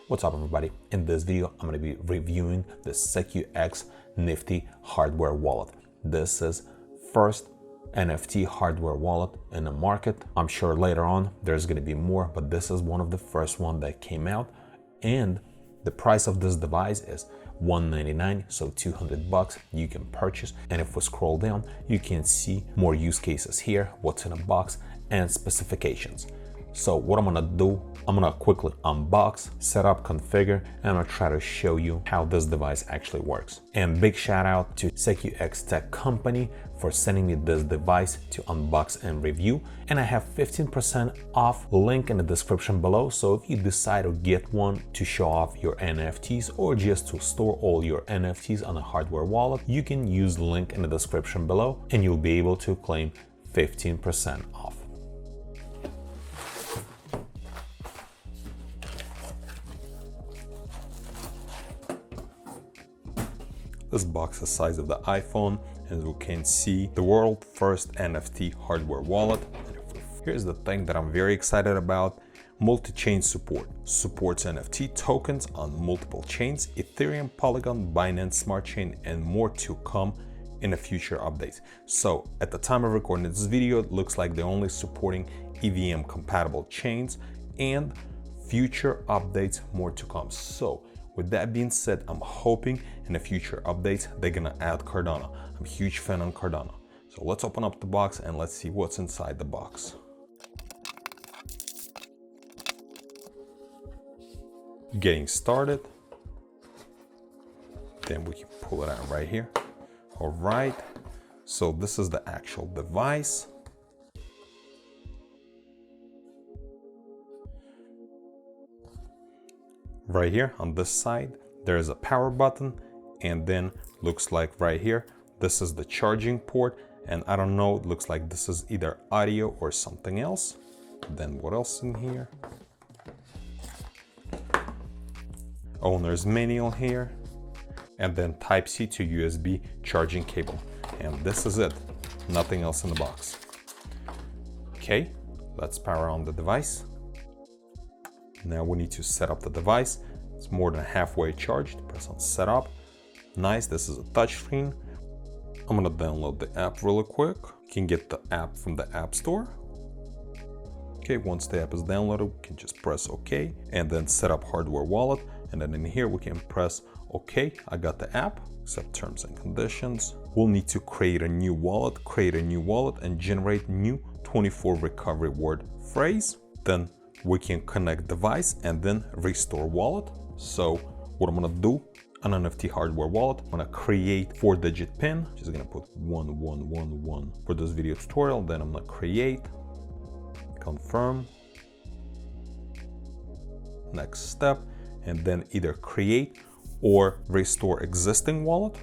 What's up everybody? In this video, I'm going to be reviewing the SecuX Nifty Hardware Wallet. This is first NFT hardware wallet in the market. I'm sure later on there's going to be more, but this is one of the first one that came out. And the price of this device is $199, so $200 you can purchase. And if we scroll down, you can see more use cases here, what's in a box and specifications. So what I'm gonna do, I'm gonna quickly unbox, set up, configure, and I'm gonna try to show you how this device actually works. And big shout out to SecuX Tech Company for sending me this device to unbox and review. And I have 15% off, link in the description below. So if you decide to get one to show off your NFTs or just to store all your NFTs on a hardware wallet, you can use the link in the description below and you'll be able to claim 15% off. This box is the size of the iPhone, and you can see the world's first NFT hardware wallet. Here's the thing that I'm very excited about: multi-chain support. Supports NFT tokens on multiple chains, Ethereum, Polygon, Binance Smart Chain, and more to come in the future updates. So at the time of recording this video, it looks like they're only supporting EVM compatible chains, and future updates more to come. So with that being said, I'm hoping in the future updates they're gonna add Cardano. I'm a huge fan on Cardano. So let's open up the box and let's see what's inside the box. Getting started. Then we can pull it out right here. All right. So this is the actual device. Right here on this side, there is a power button, and then looks like right here, this is the charging port. And I don't know, it looks like this is either audio or something else. Then what else in here? Owner's manual here, and then Type-C to USB charging cable. And this is it, nothing else in the box. Okay, let's power on the device. Now we need to set up the device. It's more than halfway charged. Press on setup. Nice, this is a touchscreen. I'm gonna download the app really quick. You can get the app from the App Store. Okay, once the app is downloaded, we can just press OK and then set up hardware wallet. And then in here we can press OK. I got the app, accept terms and conditions. We'll need to create a new wallet, and generate new 24 recovery word phrase. Then we can connect device and then restore wallet. So what I'm gonna do on NFT hardware wallet, I'm gonna create 4-digit PIN. Just gonna put 1111 for this video tutorial. Then I'm gonna create, confirm, next step, and then either create or restore existing wallet.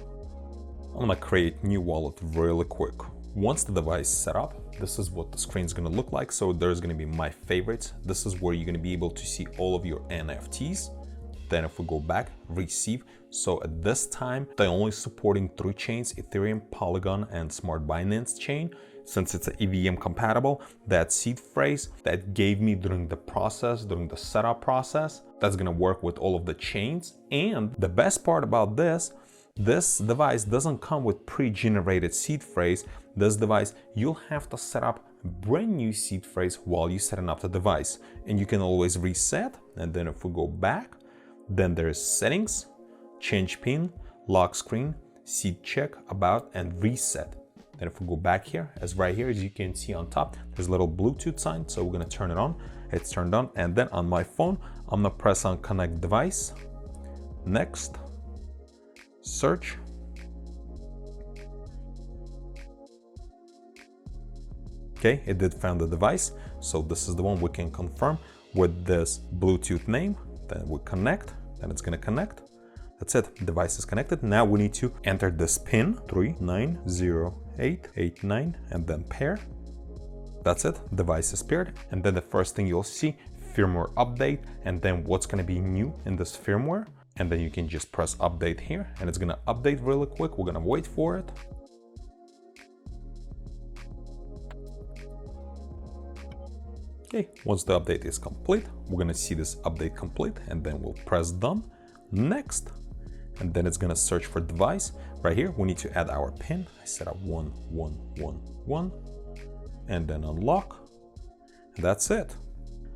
I'm gonna create new wallet really quick. Once the device is set up, this is what the screen is going to look like. So there's going to be my favorites. This is where you're going to be able to see all of your NFTs. Then if we go back, receive. So at this time, they're only supporting 3 chains, Ethereum, Polygon, and Smart Binance chain. Since it's an EVM compatible, that seed phrase that gave me during the setup process, that's going to work with all of the chains. And the best part about this device doesn't come with pre-generated seed phrase. This device, you'll have to set up a brand new seed phrase while you're setting up the device. And you can always reset. And then if we go back, then there's settings, change pin, lock screen, seed check, about, and reset. Then if we go back here, as you can see on top, there's a little Bluetooth sign. So we're gonna turn it on. It's turned on. And then on my phone, I'm gonna press on connect device, next, search. Okay, it did find the device. So this is the one we can confirm with this Bluetooth name. Then we connect, then it's gonna connect. That's it, device is connected. Now we need to enter this pin, 390889, and then pair. That's it, device is paired. And then the first thing you'll see, firmware update, and then what's gonna be new in this firmware. And then you can just press update here, and it's gonna update really quick. We're gonna wait for it. Okay, once the update is complete, we're gonna see this update complete, and then we'll press done, next, and then it's gonna search for device. Right here, we need to add our PIN. I set up 1111, and then unlock. That's it.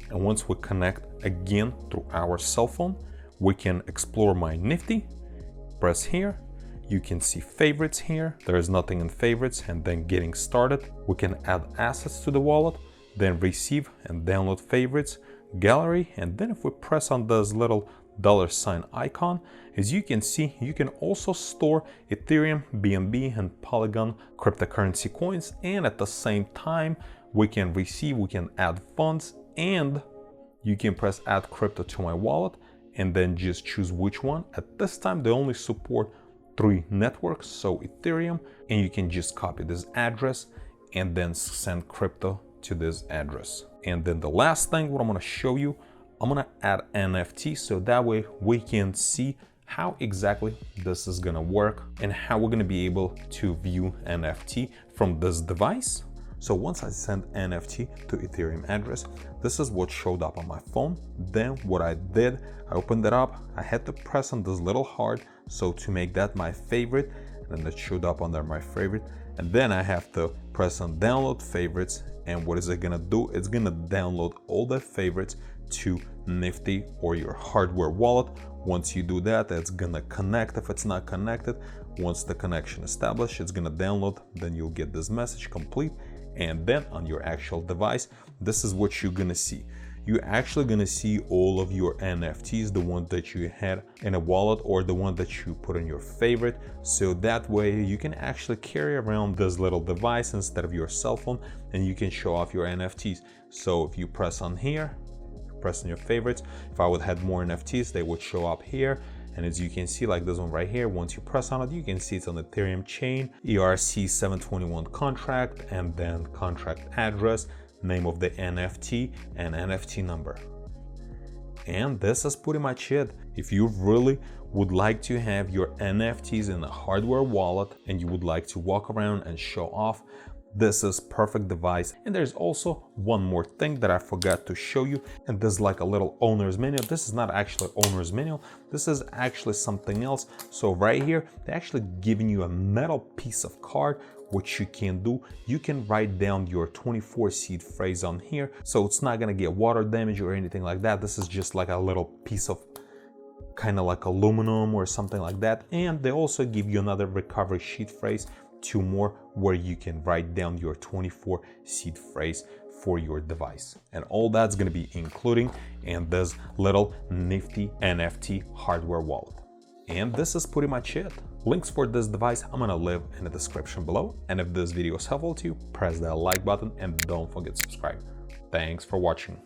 And once we connect again through our cell phone, we can explore my Nifty, press here. You can see favorites here. There is nothing in favorites, and then getting started. We can add assets to the wallet, then receive and download favorites, gallery, and then if we press on this little $ icon, as you can see, you can also store Ethereum, BNB, and Polygon cryptocurrency coins, and at the same time, we can receive, we can add funds, and you can press add crypto to my wallet, and then just choose which one. At this time, they only support 3 networks, so Ethereum, and you can just copy this address and then send crypto to this address. And then the last thing, what I'm gonna show you, I'm gonna add NFT, so that way we can see how exactly this is gonna work and how we're gonna be able to view NFT from this device. So once I send NFT to Ethereum address, this is what showed up on my phone. Then what I did, I opened it up, I had to press on this little heart, so to make that my favorite, and then it showed up under my favorite, and then I have to press on download favorites, and what is it gonna do? It's gonna download all the favorites to Nifty or your hardware wallet. Once you do that, it's gonna connect. If it's not connected, once the connection established, it's gonna download, then you'll get this message complete, and then on your actual device, this is what you're gonna see. You're actually gonna see all of your NFTs, the one that you had in a wallet or the one that you put in your favorite. So that way you can actually carry around this little device instead of your cell phone, and you can show off your NFTs. So if you press on here, press on your favorites, if I would have more NFTs, they would show up here. And as you can see, like this one right here, once you press on it, you can see it's on the Ethereum chain, ERC721 contract, and then contract address, name of the NFT, and NFT number. And this is pretty much it. If you really would like to have your NFTs in a hardware wallet and you would like to walk around and show off, this is perfect device. And there's also one more thing that I forgot to show you, and this is like a little owner's manual. This is not actually owner's manual, this is actually something else. So right here, they're actually giving you a metal piece of card. What you can do, you can write down your 24 seed phrase on here, so it's not gonna get water damage or anything like that. This is just like a little piece of kind of like aluminum or something like that. And they also give you another recovery sheet phrase, 2 more, where you can write down your 24 seed phrase for your device. And all that's gonna be including in this little Nifty NFT hardware wallet. And this is pretty much it. Links for this device I'm gonna leave in the description below. And if this video is helpful to you, press that like button and don't forget to subscribe. Thanks for watching.